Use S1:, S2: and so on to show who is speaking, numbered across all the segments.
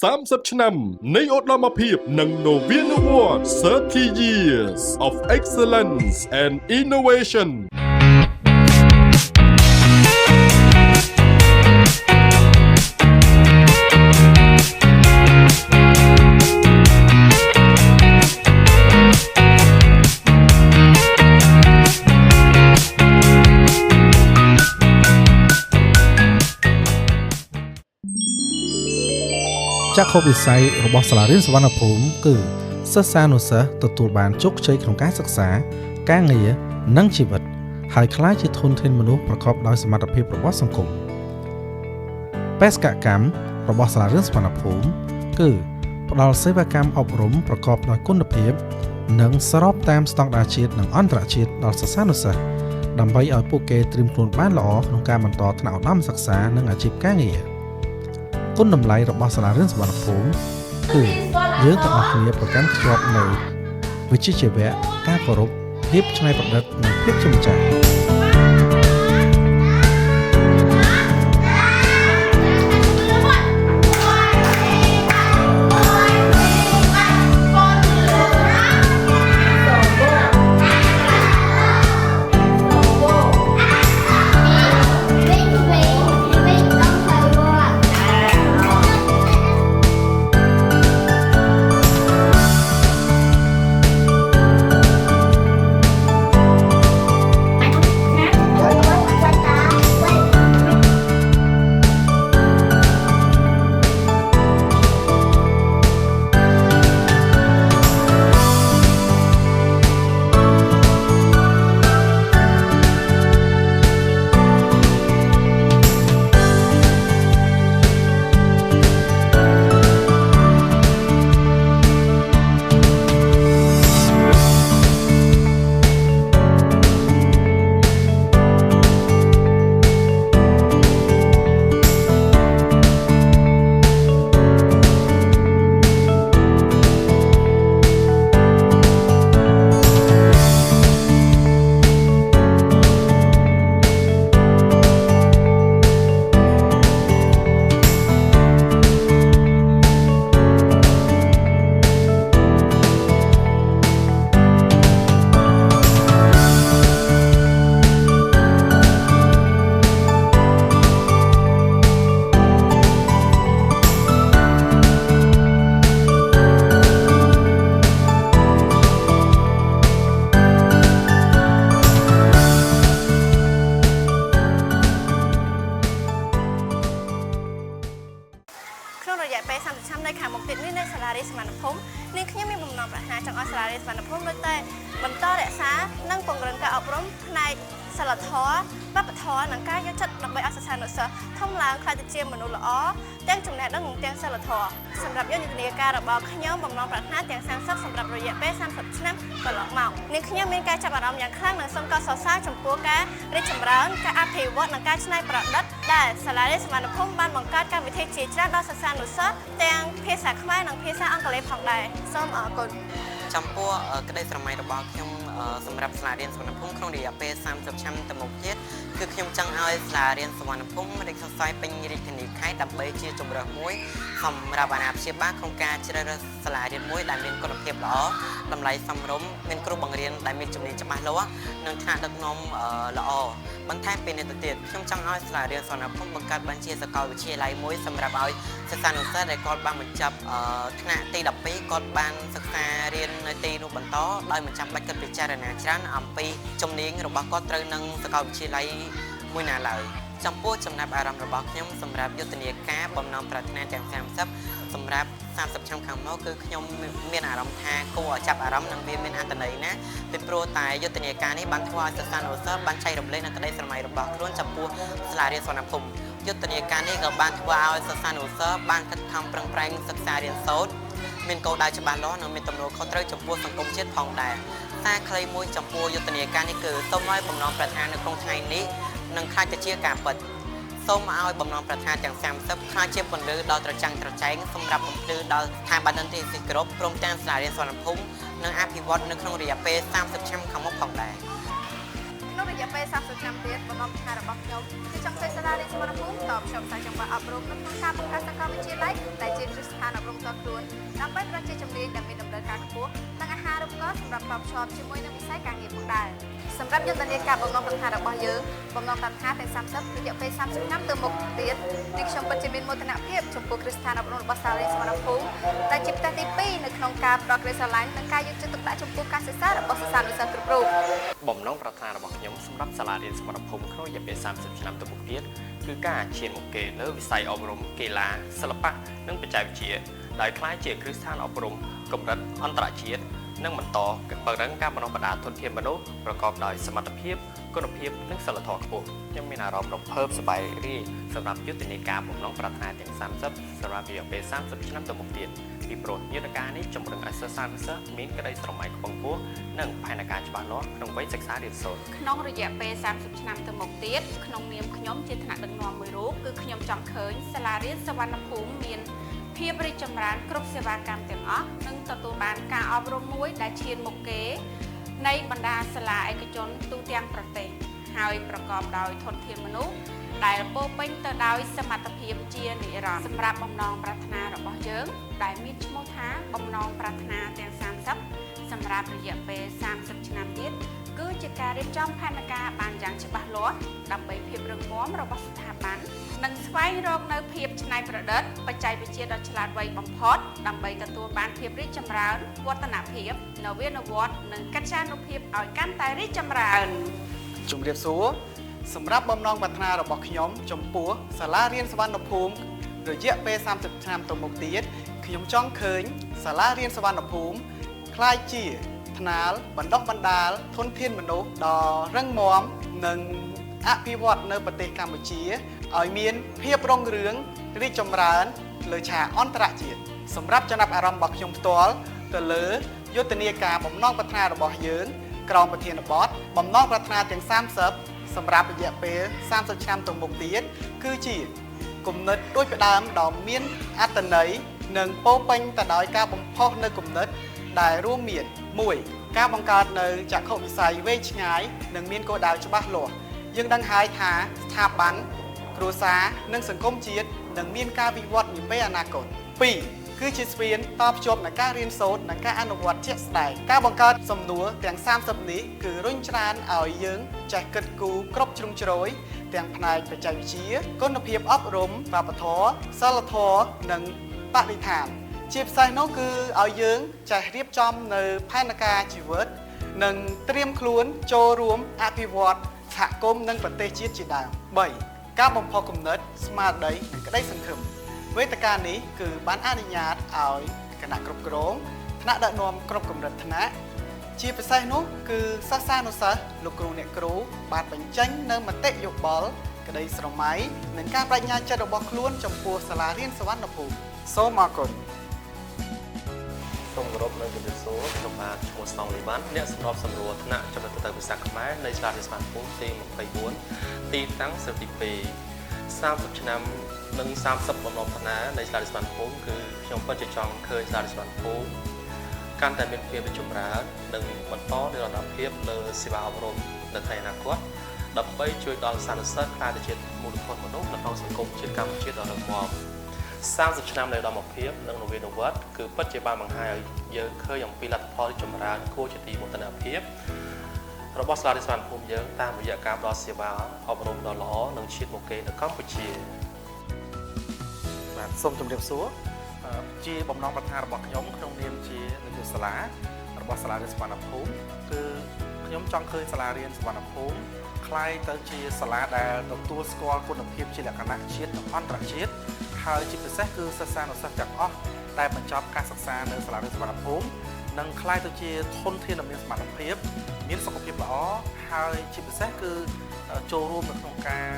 S1: 30 ឆ្នាំនៃឧត្តមភាពនិងនវានុវត្តន៍30 years of excellence and innovation
S2: ចាក់ខុសវិស័យរបស់សាលារៀនសុវណ្ណភូមិគឺសិស្សានុសិស្សទទួលបានជោគជ័យក្នុងការសិក្សាការងារនិងជីវិតហើយក្លាយជាធនធានមនុស្សប្រកបដោយសមត្ថភាពរបស់សង្គមបេសកកម្មរបស់សាលារៀនសុវណ្ណភូមិគឺផ្ដល់សេវាកម្មអប់រំប្រកបដោយគុណភាពនិងស្របតាមស្តង់ដារជាតិនិងអន្តរជាតិដល់សិស្សានុសិស្សដើម្បីឲ្យពួកគេត្រៀមខ្លួនបានល្អក្នុងការបន្តថ្នាក់ឧត្តមសិក្សានិងអាជីពការងារគុណតម្លៃរបស់សាលារៀនសុវណ្ណភូមិគឺយើងទាំងអស់គ្នាប្រកាន់ខ្ជាប់នូវវិជ្ជាជីវៈការគោរពភាពច្នៃប្រឌិតនិងភាពជាម្ចាស់បន្តរក្សានិងពង្រឹងការអប់រំផ្នែកសិលធម៌វប្បធម៌និងការយកចិត្តដើម្បីឲ្យសិស្សានុសិស្សធំឡើងក្លាយទៅជាមនុស្សល្អទាំងចំណេះដឹងនិងទាំងសិលធម៌សម្រាប់យុទ្ធនាការរបស់ខ្ញុំបំណងប្រាថ្នាទាំង30សម្រាប់រយៈពេល30ឆ្នាំកន្លងមកនាងខ្ញុំមានការចាប់អារម្មណ៍យ៉ាងខ្លាំងនិងសូមកោតសរសើរចំពោះការរីកចម្រើនការអភិវឌ្ឍនិងការច្នៃប្រឌិតដែលសាលារៀនសុវណ្ណភូមិបានបង្កើតកម្មវិធីជាច្រើនដល់សិស្សានុសិស្សទាំងភាសាខ្មែរនិងភាសាអង់គ្លេសផងដែរសូមអរគុណ
S3: ចំពោះក្តីស្រមៃរបស់ខ្ញុំសម្រាប់សាលារៀនសុវណ្ណភូមិក្នុងរយៈពេល30ឆ្នាំទៅមុខទៀតគឺខ្ញុំចង់ឲ្យសាលារៀនសុវណ្ណភូមិរីកសុស័យពេញរាជធានីខេត្តដើម្បីជាជម្រើសមួយសម្រាប់អាណាព្យាបាលក្នុងការជ្រើសរើសសាលារៀនមួយដែលមានគុណភាពល្អតម្លៃសមរម្យមានគ្រូបង្រៀនដែលមានជំនាញច្បាស់លាស់និងថ្នាក់ដឹកនាំល្អបន្ថែមពីនេះទៅទៀតខ្ញុំចង់ឲ្យសាលារៀនសុវណ្ណភូមិបង្កើតបានជាសាកលវិទ្យាល័យមួយសម្រាប់ឲ្យសិស្សានុសិស្សដែលគាត់បានបញ្ចប់ថ្នាក់ទី12គាត់បានសិក្សារៀននៅទីនោះបន្តដោយមិនចាំបាច់គិតពិចារណាច្រើនអំពីជំនាញរបស់គាត់ត្រូវនឹងសាកលវិទ្យាល័យមួយណាឡើយចំពោះចំណាប់អារម្មណ៍របស់ខ្ញុំសម្រាប់យុទ្ធនាការបំណងប្រាថ្នាទាំង30សម្រាប់30ឆ្នាំខាងមុខគឺខ្ញុំមានអារម្មណ៍ថាគួរឲ្យចាប់អារម្មណ៍និងវាមានអត្ថន័យណាស់ពីព្រោះតែយុទ្ធនាការនេះបានធ្វើឲ្យសិស្សានុសិស្សបានចែករំលែកនៅក្តីស្រមៃរបស់ខ្លួនចំពោះសាលារៀនសុវណ្ណភូមិយុទ្ធនាការនេះក៏បានធ្វើឲ្យសិស្សានុសិស្សបានខិតខំប្រឹងប្រែងសិក្សារៀនសូត្រមានគោលដៅច្បាស់លាស់និងមានទំនួលខុសត្រូវចំពោះសង្គមជាតិផងដែរសារខ្លីមួយចំពោះយុទ្ធនាការនេះគឺសូមឲ្យបំណងប្រាថ្នានៅក្នុងថ្ងៃនេះនឹងខ្លាចទៅជាការពិត សូមឲ្យបំណងប្រាថ្នាទាំង30ខ្លាចជាពន្លឺដល់ត្រចាំងត្រចែងសម្រាប់បំភ្លឺដល់ស្ថាប័នតន្ត្រីសិស្សគ្រប់ព្រមទាំងសាលារៀនសុវណ្ណភូមិនិងអភិវឌ្ឍនៅក្នុងរយៈពេល30ឆ្នាំខាងមុខផងដែរ
S4: នៅរ រយៈពេល30ឆ្នាំទៀតបំណងប្រាថ្នារបស់ខ្ញុំគឺចង់ឃើញសាលារៀនសុវណ្ណភូមិតបខ្ញុំផ្សាយចង្វាក់អប់រំនៅក្នុងការបង្កើតសង្គមវិទ្យាល័យដែលជាគ្រឹះស្ថានអប់រំផ្ទាល់ខ្លួនដើម្បីផ្តល់ជាជំនាញដែលមានតម្រូវការខ្ពស់និងអាហារូបករណ៍សម្រាប់តបភ្ជាប់ជាមួយនឹងវិស័យការងារផងដែរសម្រាប់យុទ្ធនាការបំណងប្រាថ្នារបស់យើងបំណងប្រាថ្នាទាំង30រយៈពេល30ឆ្នាំទៅមុខទៀតនេះខ្ញុំពិតជាមានមោទនភាពចំពោះគ្រឹះស្ថានអប់រំរបស់សាលារៀនសុវណ្ណភូមិដែលជាផ្ទះទី2នៅក្នុងការផ្តល់ក្តីស្រឡាញ់និងការយកចិត្តទុកដាក់ចំពោះការសិក្សារបស់សិស្សានុសិស្សគ្រប់រូប
S3: បំណងប្រាថ្នារបស់ខ្ញុំសម្រាប់សាលារៀនសុវណ្ណភូមិក្នុងរយៈពេល30ឆ្នាំទៅមុខទៀតគឺការឈានមុខគេលើវិស័យអប់រំកីឡាសិល្បៈនិងបច្ចេកវិទ្យាដោយក្លាយជាគ្រឹះស្ថានអប់រំកម្រិតអន្តរជាតិនិងបន្តពង្រឹងការបណ្តុះបណ្តាលធនធានមនុស្សប្រកបដោយសមត្ថភាពគុណភាពនិងសីលធម៌ខ្ពស់ខ្ញុំមានអារម្មណ៍រំភើបសប្បាយរីកសម្រាប់យុទ្ធនាការបំណងប្រាថ្នាទាំង30សម្រាប់រយៈពេល30ឆ្នាំទៅមុខទៀតពីព្រោះយុទ្ធការនេះជំរុញឲ្យសិស្សានុសិស្សមានក្តីស្រមៃខ្ពង់ខ្ពស់និងផែនការច្បាស់លាស់ក្នុងវ័យសិក្សារៀនសូត្រ
S4: ក្នុងរយៈពេល30ឆ្នាំទៅមុខទៀតក្នុងនាមខ្ញុំជាថ្នាក់ដឹកនាំមួយរូបគឺខ្ញុំចង់ឃើញសាលារៀនសុវណ្ណភូមិមានភាពរីកចម្រើនគ្រប់សេវាកម្មទាំងអស់និងទទួលបានការអប់រំមួយដែលឈានមុខគេនៃបណ្ដាសាលាឯកជនទូទាំងប្រទេសហើយប្រកបដោយធនធានមនុស្សដែលពោពេញទៅដោយសមត្ថភាពជានិរន្តរ៍សម្រាប់បំណងប្រាថ្នារបស់យើងដែលមានឈ្មោះថាបំណងប្រាថ្នាទាំង30សម្រាប់រយៈពេល30ឆ្នាំទៀតគឺជាការរៀបចំផែនការបានយ៉ាងច្បាស់លាស់ដើម្បីភាពរឹងមាំរបស់ស្ថាប័ននិងស្វែងរកនូវភាពច្នៃប្រឌិតបច្ចេកវិទ្យាដ៏ឆ្លាតវៃបំផុតដើម្បីទទួលបានភាពរីកចម្រើនវឌ្ឍនភាពនវានុវត្តន៍និងកិត្យានុភាពឲ្យកាន់តែរីកចម្រើន
S5: ជំរាបសួរសម្រាប់បំណងប្រាថ្នារបស់ខ្ញុំចំពោះសាលារៀនសុវណ្ណភូមិរយៈពេល30ឆ្នាំទៅមុខទៀតខ្ញុំចង់ឃើញសាលារៀនសុវណ្ណភូមិក្លាយជាថ្នាលបណ្ដុះបណ្ដាលធនធានមនុស្សដ៏រឹងមាំនិងអភិវឌ្ឍនៅប្រទេសកម្ពុជាឲ្យមានភាពរុងរឿងរីកចម្រើនលើឆាកអន្តរជាតិសម្រាប់ចំណាប់អារម្មណ៍របស់ខ្ញុំផ្ទាល់ទៅលើយុទ្ធនាការបំណងប្រាថ្នារបស់យើងក្រោមប្រធានបទបំណងប្រាថ្នាទាំង30សម្រាប់រយៈពេល30ឆ្នាំទៅមុខទៀតគឺជាគំនិតដូចផ្ដើមដ៏មានអត្ថន័យនិងពោពេញទៅដោយការបំផុសនៅគំនិតដែលរួមមាន1ការបង្កើតនៅចក្ខុវិស័យវែងឆ្ងាយនិងមានគោលដៅច្បាស់លាស់យើងដឹងហើយថាស្ថាប័នគ្រួសារនិងសង្គមជាតិនឹងមានការវិវត្តនាពេលអនាគត2គឺជាស្ពានតភ្ជាប់នឹងការរៀនសូត្រនិងការអនុវត្តជាក់ស្ដែងការបង្កើតសំណួរទាំង30នេះគឺរុញច្រានឲ្យយើងចេះគិតគូរគ្រប់ជ្រុងជ្រោយទាំងផ្នែកបច្ចេកវិទ្យាគុណភាពអប់រំវប្បធម៌សីលធម៌និងបរិស្ថានជាពិសេសនោះគឺឲ្យយើងចេះរៀបចំនៅផែនការជីវិតនិងត្រៀមខ្លួនចូលរួមអភិវឌ្ឍសហគមន៍និងប្រទេសជាតិជាដើម3ការបំផុសគំនិតស្មារតីនិងក្តីសង្ឃឹមវេទិកានេះគឺបានអនុញ្ញាតឲ្យគណៈគ្រប់គ្រងថ្នាក់ដឹកនាំគ្រប់កម្រិតថ្នាក់ជាពិសេសនោះគឺសិស្សានុសិស្សលោកគ្រូអ្នកគ្រូបានបញ្ចេញនៅមតិយោបល់ក្តីស្រមៃនិងការបញ្ញាចិត្តរបស់ខ្លួនចំពោះសាលារៀនសុវណ្ណភូមិសូមអរគុណ
S6: សូមគោរពនិងជំរាបសួរខ្ញុំបាទឈ្មោះស្តង់លីវ៉ាន់អ្នកសម្របសម្រួលថ្នាក់ចំណេះទៅភាសាខ្មែរនៃសាលារៀនសុវណ្ណភូមិទី24ទីតាំងសិលទី2 30ឆ្នាំនិង30បំណងប្រាថ្នានៃសាលារៀនសុវណ្ណភូមិគឺខ្ញុំពិតជាចង់ឃើញសាលារៀនសុវណ្ណភូមិកាន់តែមានភាពរីកចម្រើននិងបន្តនិរន្តរភាពលើសេវាអប់រំនៅថ្ងៃអនាគតដើម្បីជួយដល់សិស្សានុសិស្សក្លាយទៅជាមូលធនមនុស្សនៅក្នុងសង្គមជាតិកម្ពុជាដ៏រឹងមាំ 30ឆ្នាំនៃឧត្តមភាពនិងនវានុវត្តន៍គឺពិតជាបានបង្ហាញឲ្យយើងឃើញអំពីលទ្ធផលចម្រើនគួរជាទីមោទនភាពរបស់សាលារៀនសុវណ្ណភូមិយើងតាមរយៈការផ្តល់សេវាអប់រំដ៏ល្អនិងជាតិមុខគេនៅកម្ពុជា
S2: បាទសូមជម្រាបសួរជាបំណងប្រាថ្នារបស់ខ្ញុំក្នុងនាមជានាយកសាលារបស់សាលារៀនសុវណ្ណភូមិគឺខ្ញុំចង់ឃើញសាលារៀនសុវណ្ណភូមិក្លាយទៅជាសាលាដែលទទួលស្គាល់គុណភាពជាលក្ខណៈជាតិនិងអន្តរជាតិហើយជាពិសេសគឺសិស្សានុសិស្សទាំងអស់ដែលបញ្ចប់ការសិក្សានៅសាលារៀនសុវណ្ណភូមិនឹងក្លាយទៅជាធនធានដ៏មានសមត្ថភាពមានសុខភាពល្អហើយជាពិសេសគឺចូលរួមនៅក្នុងការ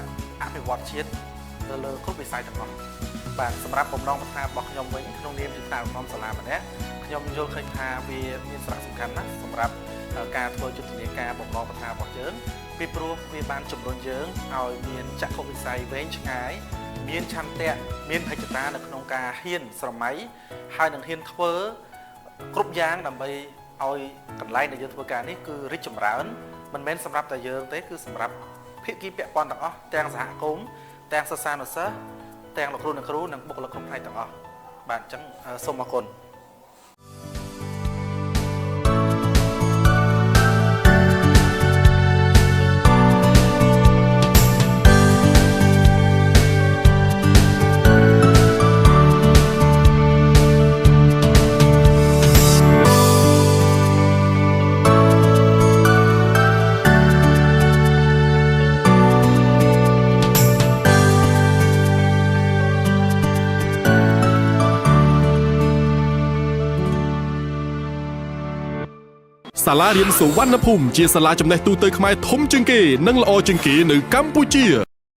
S2: អភិវឌ្ឍជាតិទៅលើគ្រប់វិស័យទាំងអស់បាទសម្រាប់បំណងប្រាថ្នារបស់ខ្ញុំវិញក្នុងនាមជាថ្នាក់ដឹកនាំសាលាម្នាក់ខ្ញុំយល់ឃើញថាវាមានសារៈសំខាន់ណាស់សម្រាប់ការធ្វើយុទ្ធនាការបំណងប្រាថ្នារបស់យើងពីព្រោះវាបានជំរុញយើងឲ្យមានចក្ខុវិស័យវែងឆ្ងាយមានឆន្ទៈមានមហិច្ឆតានៅក្នុងការហ៊ានស្រមៃហើយនឹងហ៊ានធ្វើគ្រប់យ៉ាងដើម្បីឲ្យកន្លែងដែលយើងធ្វើការនេះគឺរីកចម្រើន មិនមែនសម្រាប់តែយើងទេគឺសម្រាប់ភាគីពាក់ព័ន្ធទាំងអស់ទាំងសហគមន៍ទាំងសិស្សានុសិស្សទាំងលោកគ្រូអ្នកគ្រូនិងបុគ្គលិកគ្រប់ផ្នែកទាំងអស់បាទអញ្ចឹងសូមអរគុណ
S1: សាលារៀនសុវណ្ណភូមិជាសាលាចំណេះទូទៅខ្មែរធំជាងគេនិងល្អជាងគេនៅកម្ពុជា